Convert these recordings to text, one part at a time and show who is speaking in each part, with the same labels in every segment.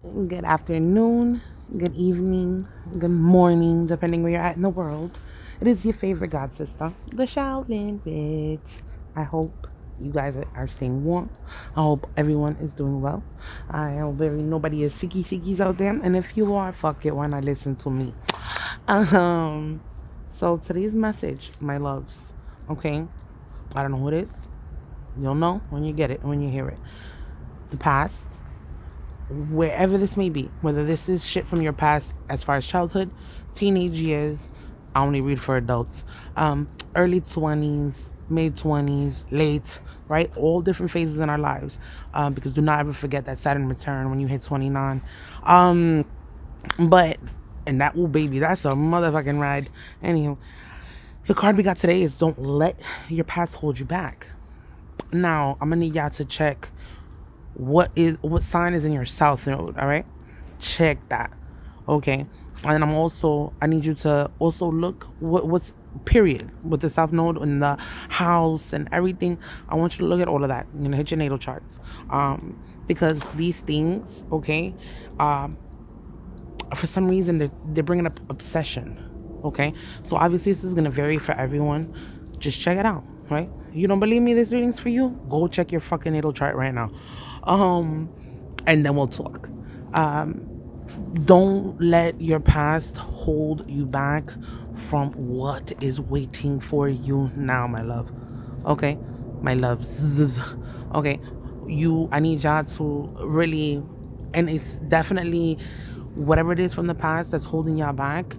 Speaker 1: good afternoon, good evening, good morning, depending where you're at in the world. It is your favorite god sister, the Shaolin bitch. I hope you guys are staying warm. I hope everyone is doing well. I hope nobody is sickies out there. And if you are, fuck it, why not listen to me? Um, so today's message, my loves, okay? I don't know who it is. You'll know when you get it, when you hear it. The past, wherever this may be, whether this is shit from your past as far as childhood, teenage years, I only read for adults, early 20s, mid 20s, late, right? All different phases in our lives. Because do not ever forget that Saturn return when you hit 29. But, and that, oh baby, that's a motherfucking ride. Anywho, the card we got today is don't let your past hold you back. Now, I'm gonna need y'all to check what sign is in your south node. All right, check that. Okay, and I need you to also look what's period with the south node and the house and everything. I want you to look at all of that. You're gonna hit your natal charts, because these things, okay, for some reason they're bringing up obsession. Okay, so obviously this is gonna vary for everyone. Just check it out, right? You don't believe me, this reading's for you? Go check your fucking natal chart right now, and then we'll talk. Don't let your past hold you back from what is waiting for you now, my love. Okay, my loves. Okay, I need y'all to really, and it's definitely whatever it is from the past that's holding y'all back.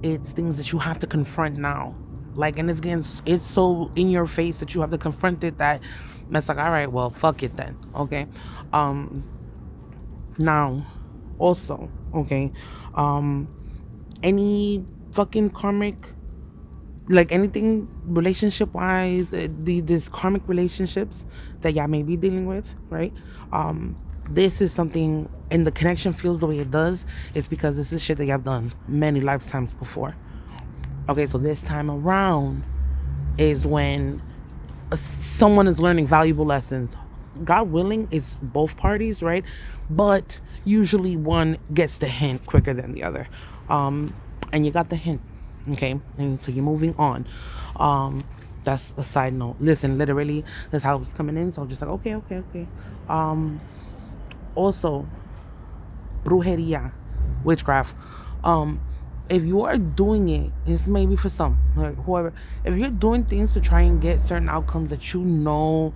Speaker 1: It's things that you have to confront now. Like, and it's so in your face that you have to confront it that it's like, all right, well, fuck it then. Okay, now, also, okay, any fucking karmic, like anything relationship wise, these karmic relationships that y'all may be dealing with, right? This is something, and the connection feels the way it does, is because this is shit that y'all done many lifetimes before. Okay, so this time around is when someone is learning valuable lessons. God willing, it's both parties, right? But usually one gets the hint quicker than the other. And you got the hint, okay? And so you're moving on. That's a side note. Listen, literally, that's how it's coming in. So I'm just like, okay. Also, brujeria, witchcraft. Um, if you are doing it, it's maybe for some, like whoever. If you're doing things to try and get certain outcomes that you know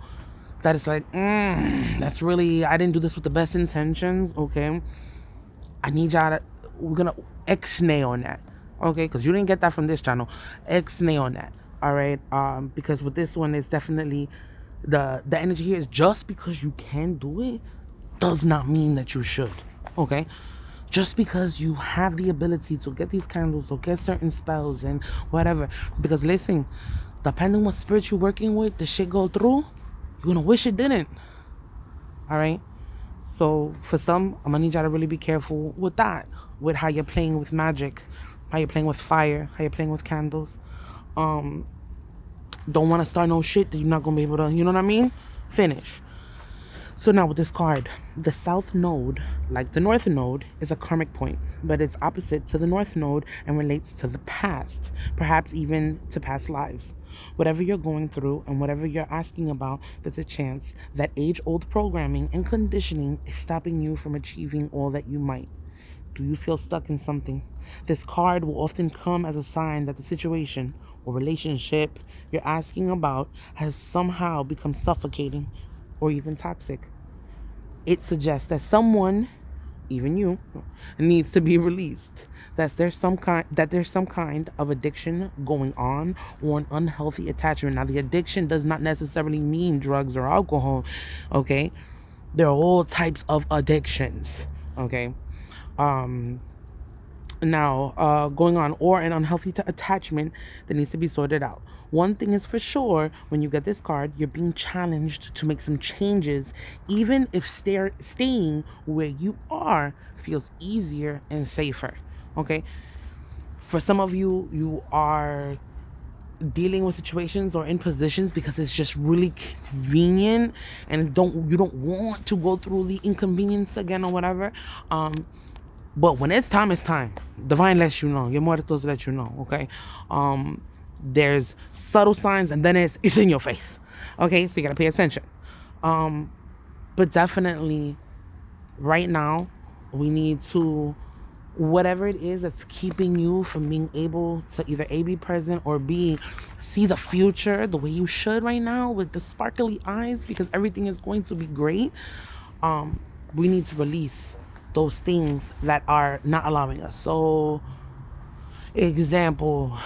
Speaker 1: that it's like, that's really, I didn't do this with the best intentions. Okay, I need y'all to. We're gonna X-nay on that. Okay, because you didn't get that from this channel. X-nay on that. All right. Because with this one, it's definitely the energy here is just because you can do it does not mean that you should. Okay, just because you have the ability to get these candles or get certain spells and whatever, because listen, depending what spirit you're working with, the shit go through, you're gonna wish it didn't. All right, so for some, I'm gonna need y'all to really be careful with that, with how you're playing with magic, how you're playing with fire, how you're playing with candles. Don't want to start no shit that you're not gonna be able to, you know what I mean, finish. So now with this card, the South Node, like the North Node, is a karmic point, but it's opposite to the North Node and relates to the past, perhaps even to past lives. Whatever you're going through and whatever you're asking about, there's a chance that age-old programming and conditioning is stopping you from achieving all that you might. Do you feel stuck in something? This card will often come as a sign that the situation or relationship you're asking about has somehow become suffocating or even toxic. It suggests that someone, even you, needs to be released. That there's some kind of addiction going on or an unhealthy attachment. Now, the addiction does not necessarily mean drugs or alcohol. Okay, there are all types of addictions. Okay, now going on, or an unhealthy attachment that needs to be sorted out. One thing is for sure, when you get this card, you're being challenged to make some changes, even if staying where you are feels easier and safer. Okay, for some of you, you are dealing with situations or in positions because it's just really convenient, and you don't want to go through the inconvenience again or whatever. But when it's time, it's time. Divine lets you know. Your muertos let you know. Okay. There's subtle signs, and then it's in your face. Okay, so you gotta pay attention. But definitely, right now, we need to, whatever it is that's keeping you from being able to either A, be present, or B, see the future the way you should right now with the sparkly eyes, because everything is going to be great. We need to release those things that are not allowing us. So, example,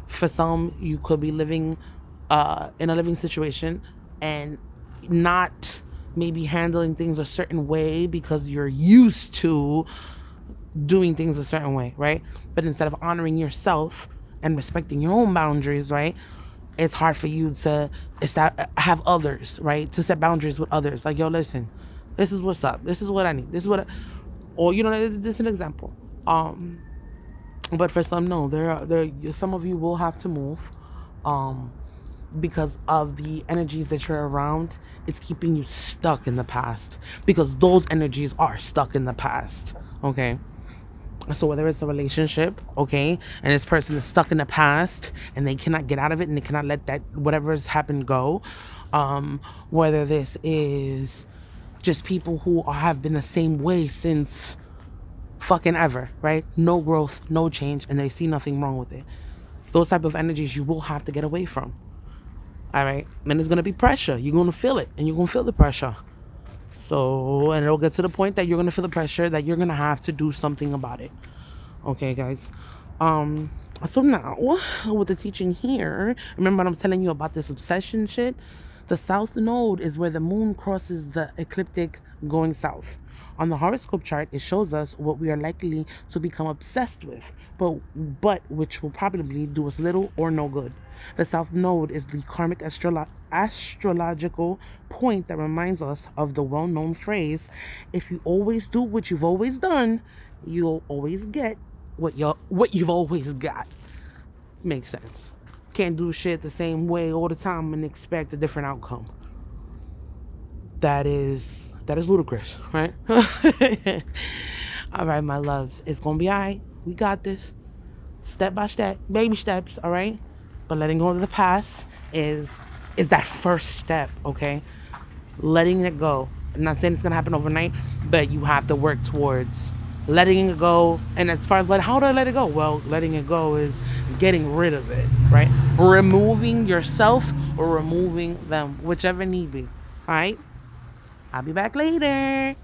Speaker 1: for some, you could be living in a living situation and not maybe handling things a certain way because you're used to doing things a certain way, right? But instead of honoring yourself and respecting your own boundaries, right, it's hard for you to have others, right, to set boundaries with others. Like, yo, listen, this is what's up, this is what I need, this is what or this is an example. But for some, no, there some of you will have to move because of the energies that you're around. It's keeping you stuck in the past because those energies are stuck in the past. Okay. So whether it's a relationship, okay, and this person is stuck in the past and they cannot get out of it and they cannot let that whatever has happened go, whether this is just people who have been the same way since fucking ever, right? No growth, no change, and they see nothing wrong with it. Those type of energies you will have to get away from. All right, then there's gonna be pressure. You're gonna feel it, and you're gonna feel the pressure. So, and it'll get to the point that you're gonna feel the pressure that you're gonna have to do something about it. Okay, guys. So now with the teaching here, remember I'm telling you about this obsession shit. The south node is where the moon crosses the ecliptic going south. On the horoscope chart, it shows us what we are likely to become obsessed with, but which will probably do us little or no good. The south node is the karmic astrological point that reminds us of the well-known phrase, if you always do what you've always done, you'll always get what you've always got. Makes sense. Can't do shit the same way all the time and expect a different outcome. That is ludicrous, right? All right, my loves, it's gonna be all right. We got this, step by step, baby steps. All right, but letting go of the past is that first step. Okay, letting it go. I'm not saying it's gonna happen overnight, but you have to work towards letting it go. And as far as how do I let it go? Well, letting it go is getting rid of it, right? Removing yourself or removing them, whichever need be. All right, I'll be back later.